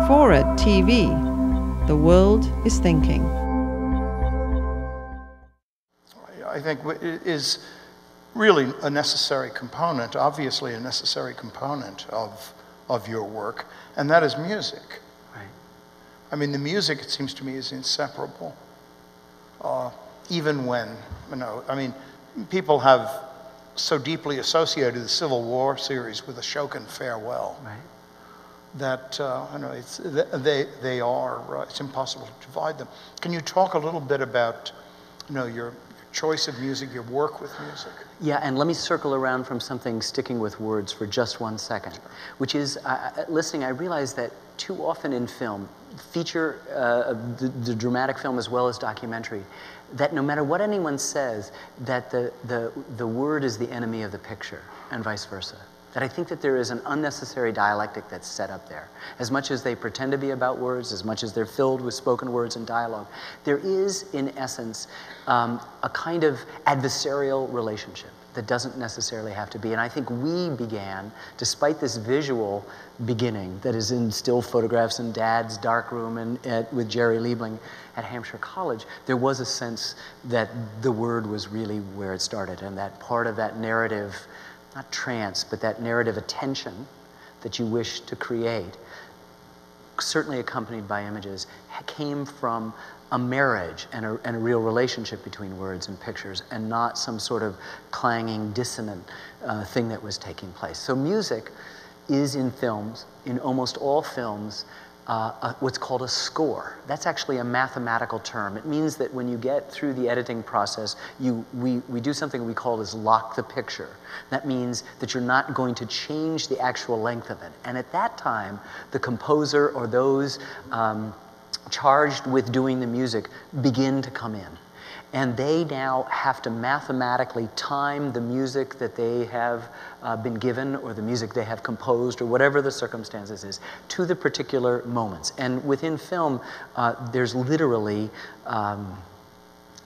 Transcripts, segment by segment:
FORA.tv. The world is thinking. I think it is really a necessary component, obviously a necessary component of your work, and that is music. Right. I mean, the music, it seems to me, is inseparable. Even when, I mean, people have so deeply associated the Civil War series with Ashokan Farewell. Right. That it's impossible to divide them. Can you talk a little bit about your choice of music, your work with music? Yeah, and let me circle around from something sticking with words for just 1 second, which is, listening, I realized that too often in film, feature, the dramatic film as well as documentary, that no matter what anyone says, that the word is the enemy of the picture, and vice versa. That I think that there is an unnecessary dialectic that's set up there. As much as they pretend to be about words, as much as they're filled with spoken words and dialogue, there is, in essence, a kind of adversarial relationship that doesn't necessarily have to be. And I think we began, despite this visual beginning that is in still photographs in Dad's darkroom and with Jerry Liebling at Hampshire College, there was a sense that the word was really where it started, and that part of that narrative, not trance, but that narrative attention that you wish to create, certainly accompanied by images, came from a marriage and a real relationship between words and pictures, and not some sort of clanging, dissonant thing that was taking place. So music is in films, in almost all films, what's called a score. That's actually a mathematical term. It means that when you get through the editing process, we do something we call is lock the picture. That means that you're not going to change the actual length of it. And at that time, the composer or those charged with doing the music begin to come in. And they now have to mathematically time the music that they have been given, or the music they have composed, or whatever the circumstances is, to the particular moments. And within film, there's literally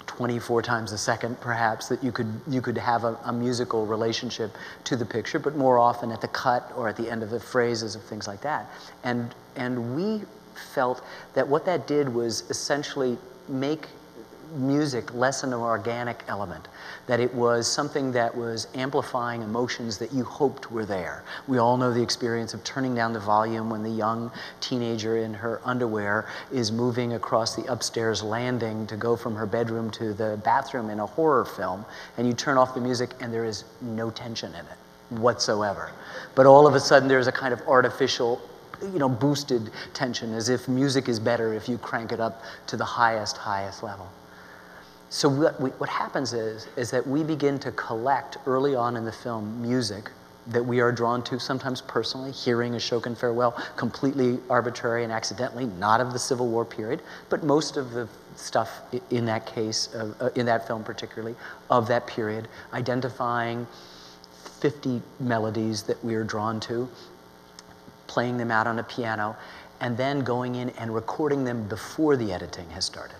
24 times a second, perhaps, that you could have a musical relationship to the picture, but more often at the cut or at the end of the phrases of things like that. And we felt that what that did was essentially make music less an organic element, that it was something that was amplifying emotions that you hoped were there. We all know the experience of turning down the volume when the young teenager in her underwear is moving across the upstairs landing to go from her bedroom to the bathroom in a horror film, and you turn off the music and there is no tension in it whatsoever. But all of a sudden there's a kind of artificial, boosted tension, as if music is better if you crank it up to the highest level. So what happens is that we begin to collect early on in the film music that we are drawn to, sometimes personally, hearing Ashokan Farewell, completely arbitrary and accidentally, not of the Civil War period, but most of the stuff in that case, in that film particularly, of that period, identifying 50 melodies that we are drawn to, playing them out on a piano, and then going in and recording them before the editing has started.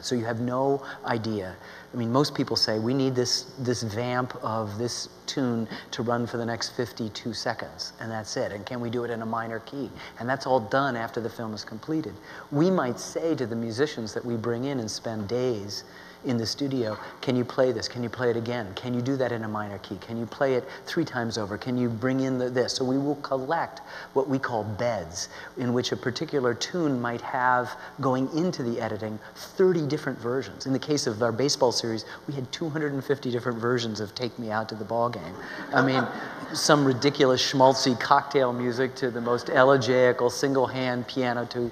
So you have no idea. I mean, most people say, we need this vamp of this tune to run for the next 52 seconds, and that's it. And can we do it in a minor key? And that's all done after the film is completed. We might say to the musicians that we bring in and spend days in the studio, can you play this? Can you play it again? Can you do that in a minor key? Can you play it 3 times over? Can you bring in this? So we will collect what we call beds, in which a particular tune might have, going into the editing, 30 different versions. In the case of our baseball series, we had 250 different versions of Take Me Out to the Ball Game. I mean, some ridiculous schmaltzy cocktail music to the most elegiacal single-hand piano to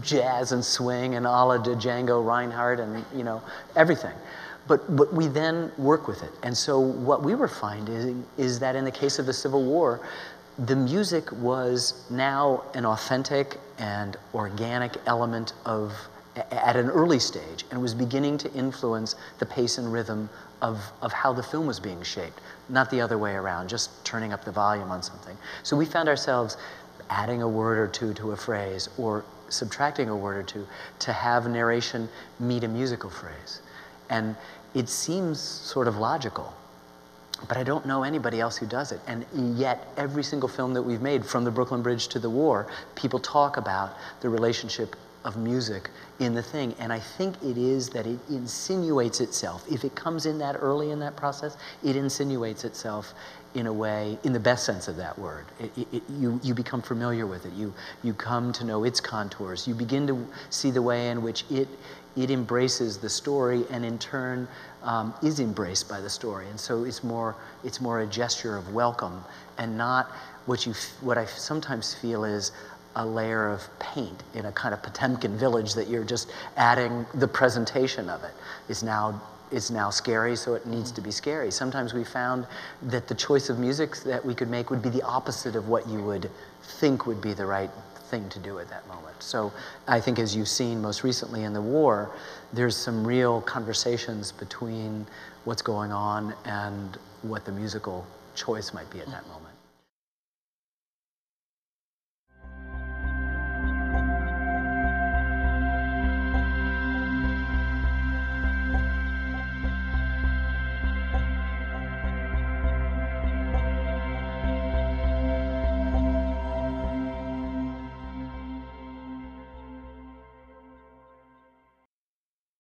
jazz and swing and a la Django Reinhardt and, everything. But we then work with it. And so what we were finding is that in the case of the Civil War, the music was now an authentic and organic element at an early stage, and was beginning to influence the pace and rhythm of how the film was being shaped, not the other way around, just turning up the volume on something. So we found ourselves adding a word or two to a phrase, or subtracting a word or two to have narration meet a musical phrase. And it seems sort of logical, but I don't know anybody else who does it. And yet, every single film that we've made, from the Brooklyn Bridge to the war, people talk about the relationship of music in the thing. And I think it is that it insinuates itself. If it comes in that early in that process, it insinuates itself in a way, in the best sense of that word. You become familiar with it. You come to know its contours. You begin to see the way in which it embraces the story, and in turn is embraced by the story. And so it's more a gesture of welcome, and not what I sometimes feel is a layer of paint in a kind of Potemkin village that you're just adding the presentation of it. Is now scary, so it needs to be scary. Sometimes we found that the choice of music that we could make would be the opposite of what you would think would be the right thing to do at that moment. So I think, as you've seen most recently in the war, there's some real conversations between what's going on and what the musical choice might be at that moment.